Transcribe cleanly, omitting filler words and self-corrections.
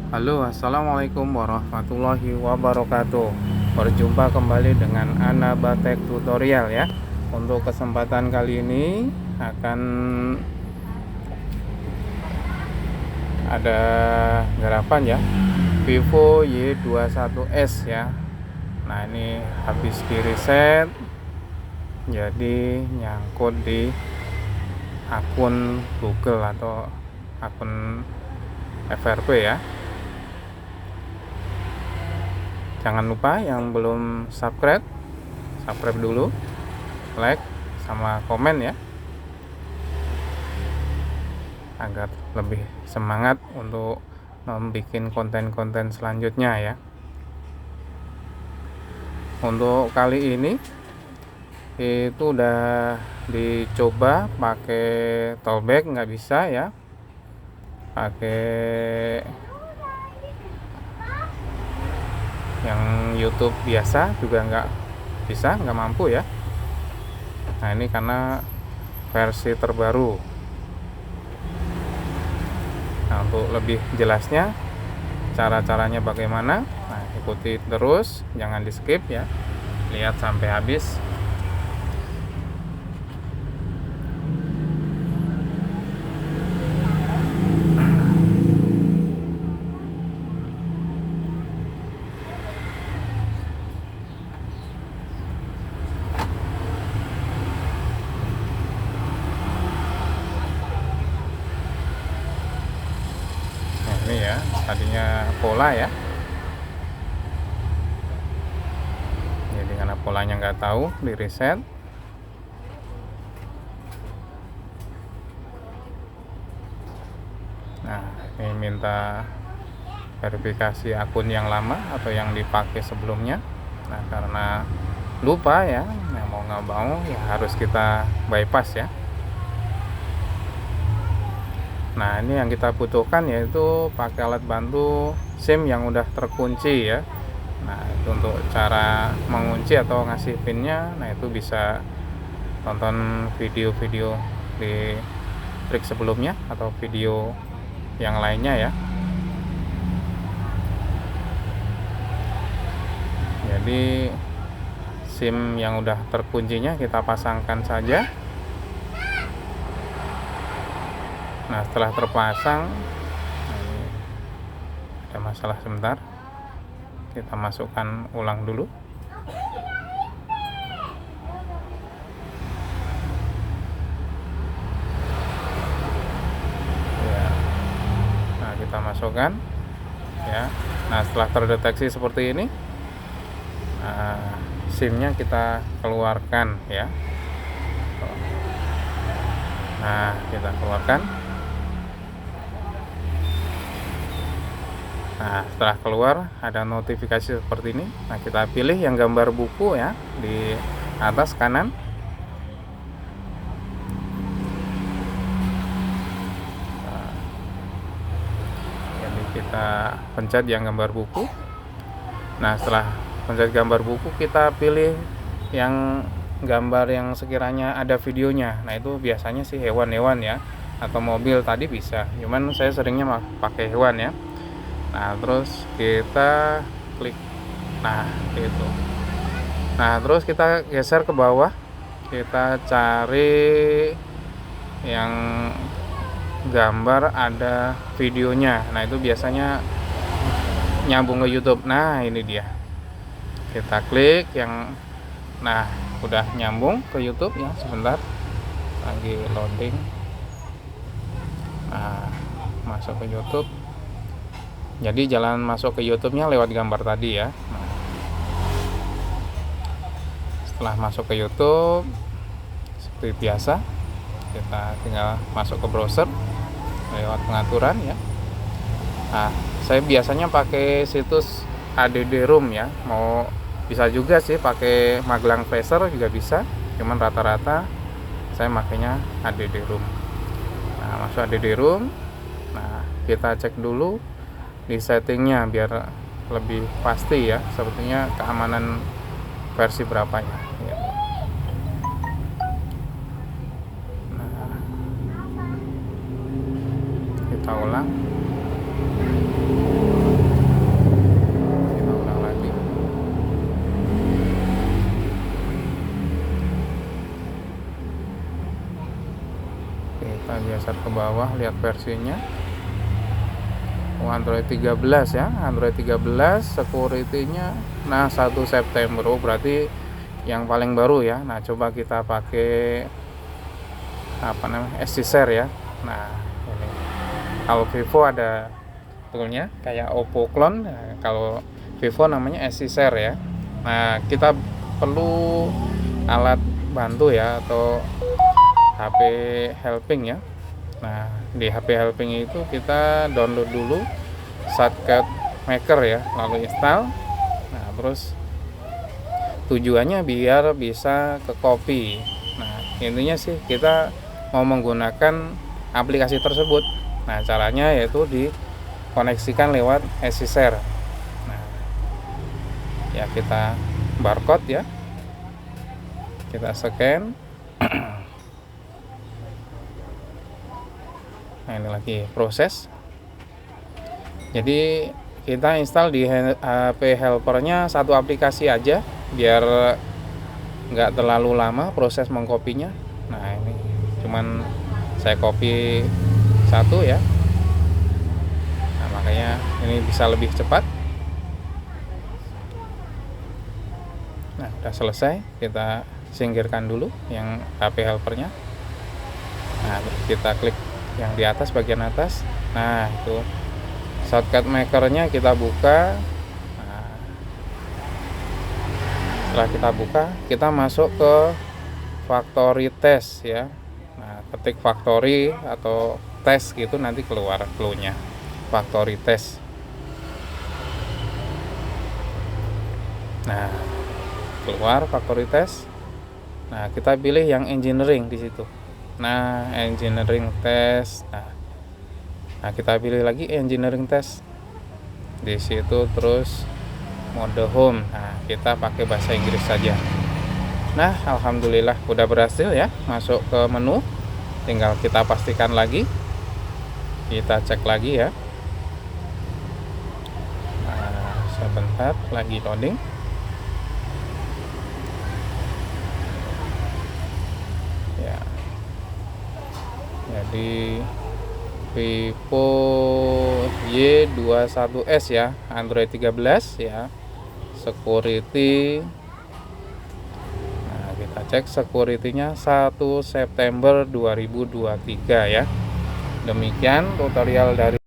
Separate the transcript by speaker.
Speaker 1: Halo, assalamualaikum warahmatullahi wabarakatuh. Berjumpa kembali dengan Anabatek Tutorial ya. Untuk kesempatan kali ini akan ada garapan ya, Vivo Y21s ya. Nah, ini habis di reset, jadi nyangkut di akun Google atau akun FRP ya. Jangan lupa yang belum subscribe dulu, like sama komen ya, agar lebih semangat untuk membuat konten-konten selanjutnya ya. Untuk kali ini itu udah dicoba pakai tollback, nggak bisa ya, pakai yang YouTube biasa juga nggak bisa, nggak mampu ya. Nah, ini karena versi terbaru. Nah, untuk lebih jelasnya cara-caranya bagaimana, nah ikuti terus, jangan di skip ya, lihat sampai habis. Ini ya, tadinya pola ya, jadi karena polanya nggak tahu, di reset. Nah, ini minta verifikasi akun yang lama atau yang dipakai sebelumnya. Nah, karena lupa ya, mau nggak mau ya harus kita bypass ya. Nah, ini yang kita butuhkan yaitu pakai alat bantu SIM yang udah terkunci ya. Nah, itu untuk cara mengunci atau ngasih pinnya, nah itu bisa tonton video-video di trik sebelumnya atau video yang lainnya ya. Jadi SIM yang udah terkuncinya kita pasangkan saja. Nah, setelah terpasang, ini ada masalah sebentar, kita masukkan ulang dulu ya. Nah, kita masukkan ya. Nah, setelah terdeteksi seperti ini, SIM-nya kita keluarkan ya. Nah, kita keluarkan. Nah, setelah keluar ada notifikasi seperti ini. Nah, kita pilih yang gambar buku ya di atas kanan. Nah, jadi kita pencet yang gambar buku. Nah, setelah pencet gambar buku, kita pilih yang gambar yang sekiranya ada videonya. Nah, itu biasanya sih hewan-hewan ya, atau mobil tadi bisa. Cuman saya seringnya pakai hewan ya. Nah, terus kita klik. Nah, itu. Nah, terus kita geser ke bawah. Kita cari yang gambar ada videonya. Nah, itu biasanya nyambung ke YouTube. Nah, ini dia. Kita klik yang, nah, udah nyambung ke YouTube ya. Sebentar, lagi loading. Nah, masuk ke YouTube. Jadi jalan masuk ke YouTube-nya lewat gambar tadi ya. Nah, setelah masuk ke YouTube seperti biasa, kita tinggal masuk ke browser lewat pengaturan ya. Nah, saya biasanya pakai situs ADD-ROM ya. Mau bisa juga sih pakai Magelang Flasher juga bisa. Cuman rata-rata saya makainya ADD-ROM. Nah, masuk ADD-ROM. Nah, kita cek dulu di settingnya biar lebih pasti ya, sepertinya keamanan versi berapanya ya. Nah, kita ulang. geser ke bawah, lihat versinya. Android 13 ya, Android 13 security-nya. Nah, 1 September, berarti yang paling baru ya. Nah, coba kita pakai SC-Share ya. Nah, ini kalau Vivo ada toolnya kayak Oppo Clone. Nah, kalau Vivo namanya SC-Share ya. Nah, kita perlu alat bantu ya, atau HP helping ya. Nah, di HP helping itu kita download dulu Shortcut Maker ya, lalu install. Nah, terus tujuannya biar bisa ke copy. Nah, intinya sih kita mau menggunakan aplikasi tersebut. Nah, caranya yaitu dikoneksikan lewat SC-Share. Nah, ya kita barcode ya, kita scan. Nah, ini lagi proses. Jadi kita install di HP helpernya satu aplikasi aja biar nggak terlalu lama proses mengkopinya. Nah, ini cuman saya copy satu ya. Nah, makanya ini bisa lebih cepat. Nah, udah selesai, kita singkirkan dulu yang HP helpernya. Nah, kita klik yang di atas, bagian atas. Nah, itu Shortcut Maker-nya kita buka. Nah, setelah kita buka, kita masuk ke factory test ya. Nah, ketik factory atau test gitu, nanti keluar clue-nya factory test. Nah, keluar factory test. Nah, kita pilih yang engineering di situ. Nah, engineering test. Nah, kita pilih lagi engineering test di situ, terus mode home. Nah, kita pakai bahasa Inggris saja. Nah, alhamdulillah udah berhasil ya masuk ke menu. Tinggal kita pastikan lagi, kita cek lagi ya. Nah, sebentar lagi loading. Ya, jadi Vivo Y21s ya, Android 13 ya, security. Nah, kita cek security-nya 1 September 2023 ya. Demikian tutorial dari